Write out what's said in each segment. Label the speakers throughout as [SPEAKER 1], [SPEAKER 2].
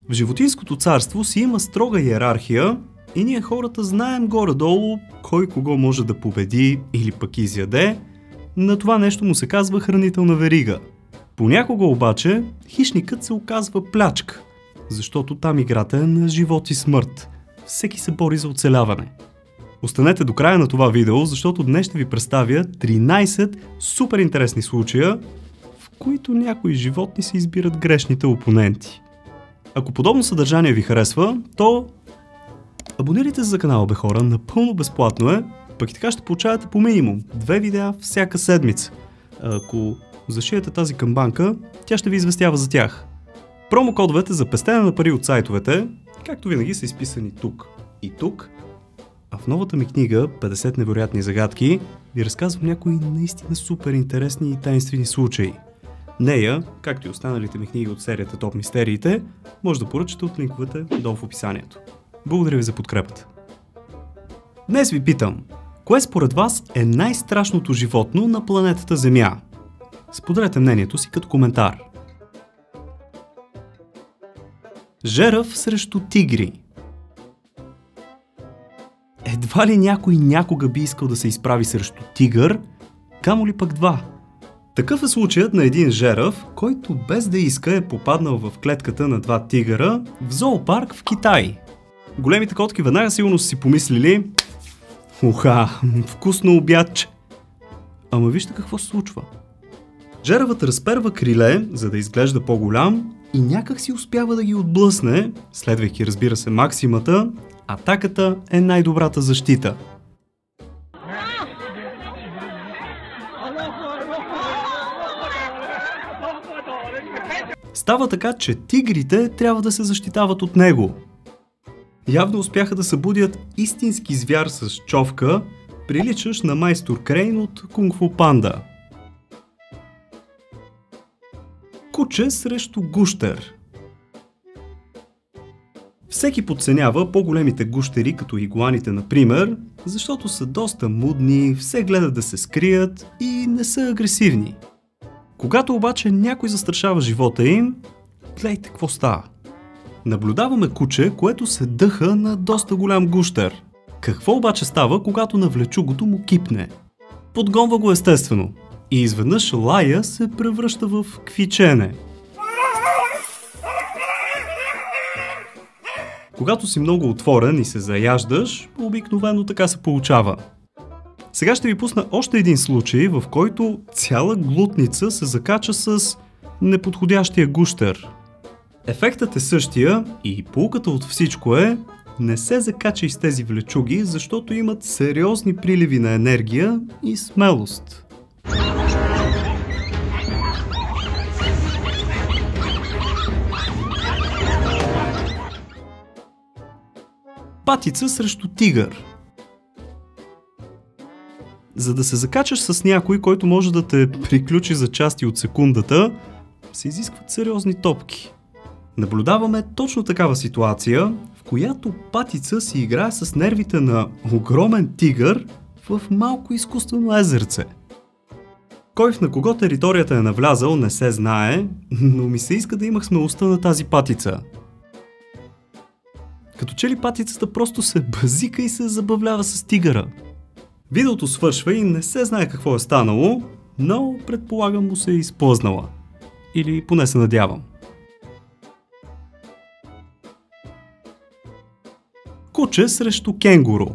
[SPEAKER 1] В животинското царство си има строга иерархия и ние хората знаем горе-долу кой кого може да победи или пък изяде. На това нещо му се казва хранителна верига. Понякога обаче хищникът се оказва плячка, защото там играта е на живот и смърт. Всеки се бори за оцеляване. Останете до края на това видео, защото днес ще ви представя 13 супер интересни случая, в които някои животни се избират грешните опоненти. Ако подобно съдържание ви харесва, то абонирайте се за канала, бе хора, напълно безплатно е, пък и така ще получавате по минимум 2 видеа всяка седмица. Ако зашиете тази камбанка, тя ще ви известява за тях. Промокодовете за пестене на пари от сайтовете, както винаги, са изписани тук и тук. А в новата ми книга 50 невероятни загадки ви разказвам някои наистина супер интересни и таинствени случаи. Нея, както и останалите ми книги от серията Топ Мистериите, може да поръчате от линковете долу в описанието. Благодаря ви за подкрепата. Днес ви питам, кое според вас е най-страшното животно на планетата Земя? Споделете мнението си като коментар. Жерав срещу тигри. Едва ли някой някога би искал да се изправи срещу тигър, камо ли пък два? Такъв е случаят на един жерав, който без да иска е попаднал в клетката на два тигъра в зоопарк в Китай. Големите котки веднага сигурно са си помислили: уха, вкусно обядче. Ама вижте какво се случва. Жеравът разперва криле, за да изглежда по-голям, и някак си успява да ги отблъсне, следвайки, разбира се, максимата: атаката е най-добрата защита. Става така, че тигрите трябва да се защитават от него. Явно успяха да събудят истински звяр с човка, приличащ на майстор Крейн от Кунг Фу Панда. Куче срещу гущер. Всеки подценява по-големите гущери, като игуаните например, защото са доста мудни, все гледат да се скрият и не са агресивни. Когато обаче някой застрашава живота им, гледайте какво става. Наблюдаваме куче, което се дъха на доста голям гущер. Какво обаче става, когато на влечугото му кипне? Подгонва го естествено. И изведнъж лая се превръща в квичене. Когато си много отворен и се заяждаш, обикновено така се получава. Сега ще ви пусна още един случай, в който цяла глутница се закача с неподходящия гущер. Ефектът е същия и поуката от всичко е: не се закачай с тези влечуги, защото имат сериозни приливи на енергия и смелост. Патица срещу тигър. За да се закачаш с някой, който може да те приключи за части от секундата, се изискват сериозни топки. Наблюдаваме точно такава ситуация, в която патица си играе с нервите на огромен тигър в малко изкуствено езерце. Кой на кого територията е навлязал не се знае, но ми се иска да имах смелостта на тази патица. Като че ли патицата просто се базика и се забавлява с тигъра. Видеото свършва и не се знае какво е станало, но предполагам му се е изплъзнала. Или поне се надявам. Куче срещу кенгуру.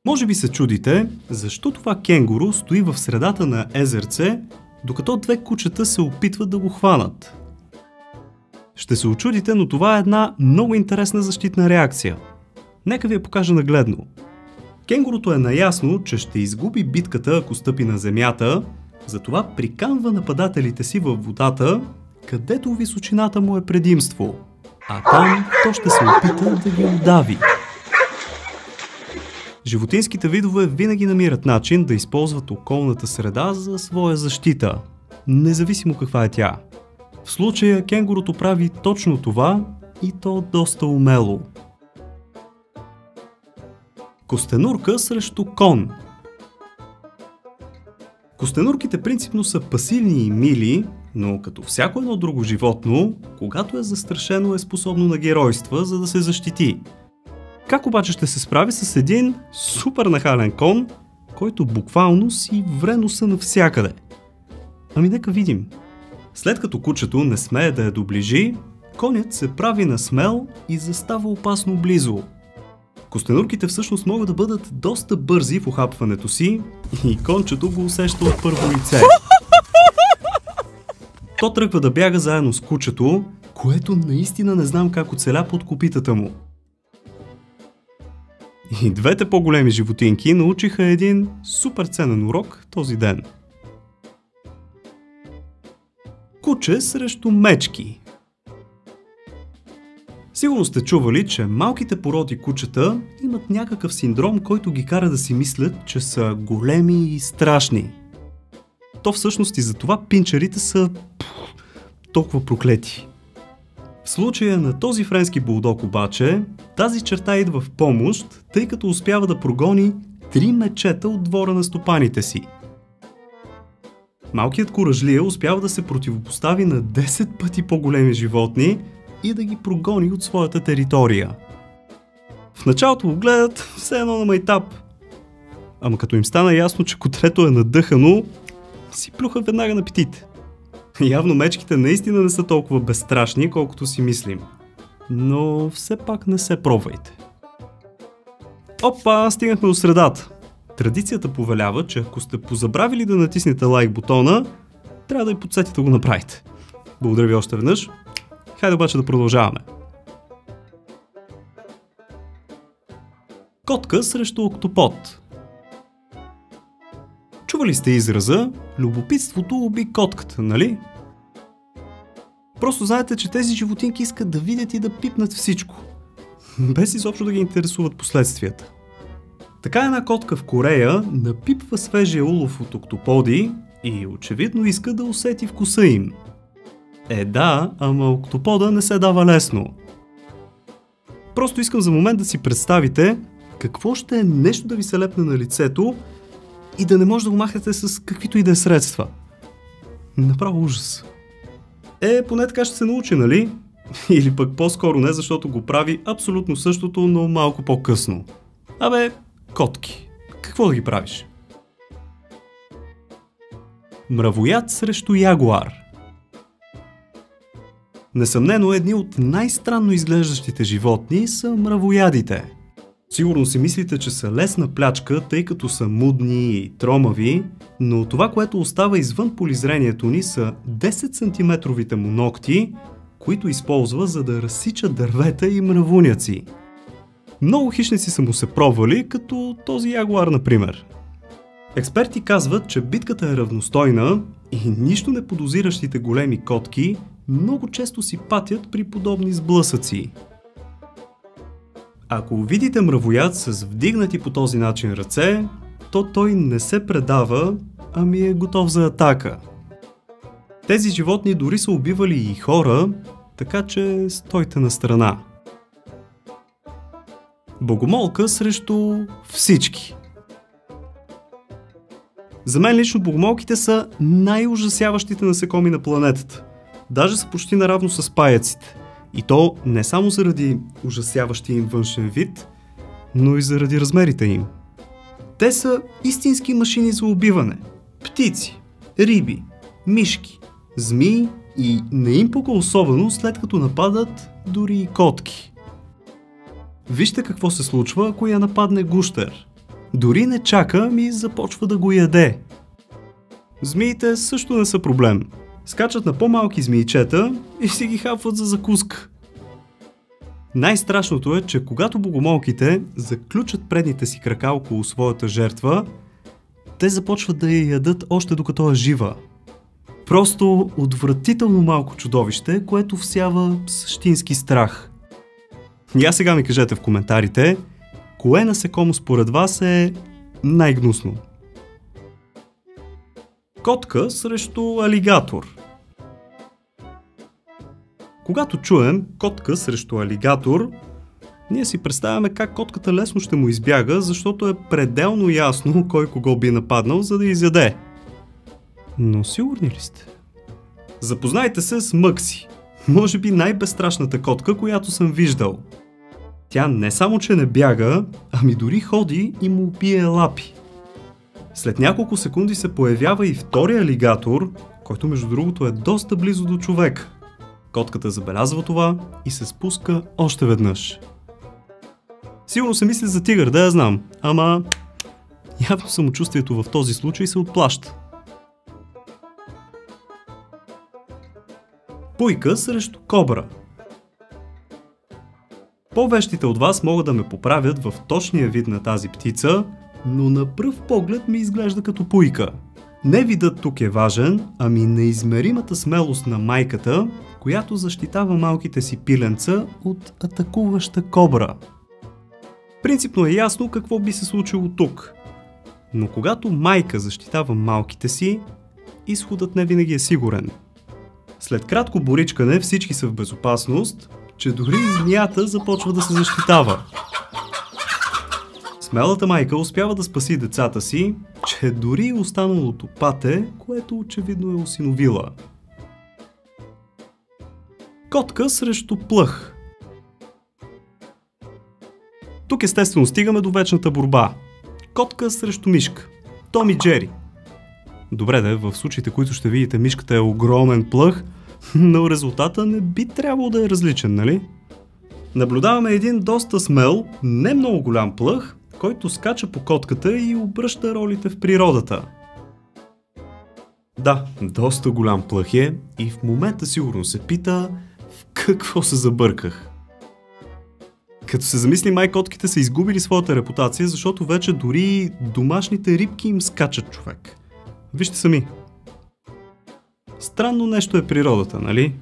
[SPEAKER 1] Може би се чудите, защо това кенгуру стои в средата на езерце, докато две кучета се опитват да го хванат. Ще се очудите, но това е една много интересна защитна реакция. Нека ви я покажа нагледно. Кенгурото е наясно, че ще изгуби битката, ако стъпи на земята, затова приканва нападателите си във водата, където височината му е предимство. А там то ще се опита да ги удави. Животинските видове винаги намират начин да използват околната среда за своя защита, независимо каква е тя. В случая кенгурото прави точно това и то доста умело. Костенурка срещу кон. Костенурките принципно са пасивни и мили, Но като всяко едно друго животно, когато е застрашено е способно на геройства, за да се защити. Как обаче ще се справи с един супер нахален кон, който буквално си вре носа навсякъде? Ами нека видим. След като кучето не смее да я доближи, конят се прави на смел и застава опасно близо. Костенурките всъщност могат да бъдат доста бързи в ухапването си и кончето го усеща от първо лице. То тръгва да бяга заедно с кучето, което наистина не знам как оцеля под копитата му. И двете по-големи животинки научиха един супер ценен урок този ден. Куче срещу мечки. Сигурно сте чували, че малките породи кучета имат някакъв синдром, който ги кара да си мислят, че са големи и страшни. То всъщност и за това пинчерите са толкова проклети. В случая на този френски булдог обаче, тази черта идва в помощ, тъй като успява да прогони 3 мечета от двора на стопаните си. Малкият куражлия успява да се противопостави на 10 пъти по-големи животни и да ги прогони от своята територия. В началото го гледат все едно на майтап. Ама като им стана ясно, че котрето е надъхано, си плюха веднага на апетит. Явно мечките наистина не са толкова безстрашни, колкото си мислим. Но все пак не се пробвайте. Опа, стигнахме до средата. Традицията повелява, че ако сте позабравили да натиснете лайк бутона, трябва да и подсетите да го направите. Благодаря ви още веднъж. Хайде обаче да продължаваме. Котка срещу октопод. Чували сте израза "любопитството уби котката", нали? Просто знаете, че тези животинки искат да видят и да пипнат всичко, без изобщо да ги интересуват последствията. Така една котка в Корея напипва свежия улов от октоподи и очевидно иска да усети вкуса им. Да, ама октопода не се дава лесно. Просто искам за момент да си представите какво ще е нещо да ви се лепне на лицето и да не може да го махнете с каквито и да е средства. Направо ужас. Поне така ще се научи, нали? Или пък по-скоро не, защото го прави абсолютно същото, но малко по-късно. Котки. Какво да ги правиш? Мравояд срещу ягуар. Несъмнено едни от най-странно изглеждащите животни са мравоядите. Сигурно си мислите, че са лесна плячка, тъй като са мудни и тромави, но това, което остава извън полизрението ни, са 10 см му ногти, които използва за да разсича дървета и мравуняци. Много хищници са му се пробвали, като този ягуар, например. Експерти казват, че битката е равностойна и нищо не подозиращите големи котки много често си патят при подобни сблъсъци. Ако видите мравояд с вдигнати по този начин ръце, то той не се предава, ами е готов за атака. Тези животни дори са убивали и хора, така че стойте на страна. Богомолка срещу всички. За мен лично богомолките са най-ужасяващите насекоми на планетата. Даже са почти наравно с паяците. И то не само заради ужасяващия им външен вид, но и заради размерите им. Те са истински машини за убиване. Птици, риби, мишки, змии и не им пука особено след като нападат дори и котки. Вижте какво се случва, ако я нападне гущер. Дори не чака, ами започва да го яде. Змиите също не са проблем. Скачат на по-малки змийчета и си ги хапват за закуска. Най-страшното е, че когато богомолките заключат предните си крака около своята жертва, те започват да я ядат още докато е жива. Просто отвратително малко чудовище, което всява същински страх. Я сега ми кажете в коментарите, кое насекомо според вас е най-гнусно? Котка срещу алигатор. Когато чуем котка срещу алигатор, ние си представяме как котката лесно ще му избяга, защото е пределно ясно кой кого би нападнал, за да изяде. Но сигурни ли сте? Запознайте се с Мъкси. Може би най-безстрашната котка, която съм виждал. Тя не само, че не бяга, ами дори ходи и му бие лапи. След няколко секунди се появява и втория алигатор, който между другото е доста близо до човек. Котката забелязва това и се спуска още веднъж. Сигурно се мисли за тигър, да я знам, ама явно самочувствието в този случай се отплаща. Пуйка срещу кобра. По-вещите от вас могат да ме поправят в точния вид на тази птица, но на пръв поглед ми изглежда като пуйка. Не видът тук е важен, ами неизмеримата смелост на майката, която защитава малките си пиленца от атакуваща кобра. Принципно е ясно какво би се случило тук. Но когато майка защитава малките си, изходът не винаги е сигурен. След кратко боричкане всички са в безопасност, че дори змията започва да се защитава. Смелата майка успява да спаси децата си, че дори е останалото пате, което очевидно е осиновила. Котка срещу плъх. Тук естествено стигаме до вечната борба. Котка срещу мишка. Том и Джери. Добре да е, в случаите, които ще видите, мишката е огромен плъх, но резултата не би трябвало да е различен, нали? Наблюдаваме един доста смел, не много голям плъх, който скача по котката и обръща ролите в природата. Да, доста голям плъх е и в момента сигурно се пита в какво се забърках. Като се замисли, май котките са изгубили своята репутация, защото вече дори домашните рибки им скачат, човек. Вижте сами. Странно нещо е природата, нали?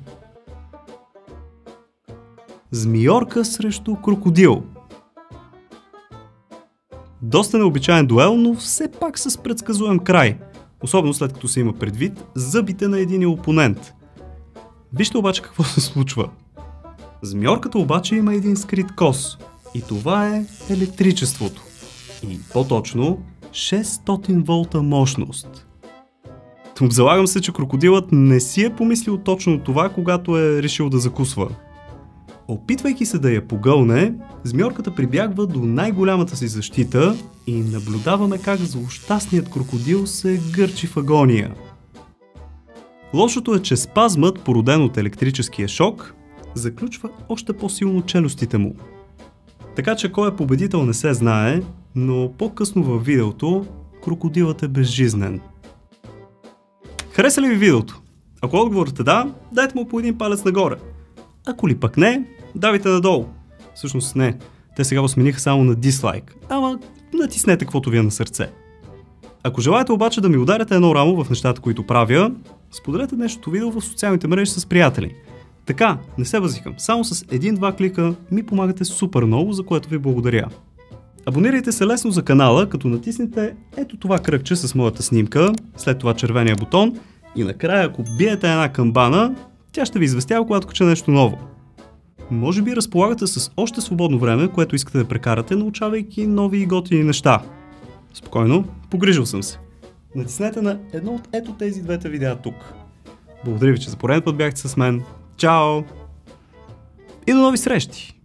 [SPEAKER 1] Змийорка срещу крокодил. Доста необичаен дуел, но все пак с предсказуем край. Особено след като се има предвид зъбите на един опонент. Вижте обаче какво се случва. Змийорката обаче има един скрит кос. И това е електричеството. И по-точно 600 волта мощност. Залагам се, че крокодилът не си е помислил точно това, когато е решил да закусва. Опитвайки се да я погълне, змийорката прибягва до най-голямата си защита и наблюдаваме как злощастният крокодил се гърчи в агония. Лошото е, че спазмът, породен от електрическия шок, заключва още по-силно челюстите му. Така че кой е победител не се знае, но по-късно във видеото крокодилът е безжизнен. Хареса ли ви видеото? Ако отговорът е да, дайте му по един палец нагоре. Ако ли пък не, давайте надолу. Всъщност не, те сега го смениха само на дислайк, ама натиснете каквото ви е на сърце. Ако желаете обаче да ми ударите едно рамо в нещата, които правя, споделете днешното видео в социалните мрежи с приятели. Така, не се възикам, само с един-два клика ми помагате супер много, за което ви благодаря. Абонирайте се лесно за канала, като натиснете ето това кръгче с моята снимка, след това червения бутон и накрая, ако биете една камбана, тя ще ви известява, когато кача нещо ново. Може би разполагате с още свободно време, което искате да прекарате, научавайки нови и готини неща. Спокойно, погрижил съм се. Натиснете на едно от ето тези двете видеа тук. Благодаря ви, че за пореден път бяхте с мен. Чао! И до нови срещи!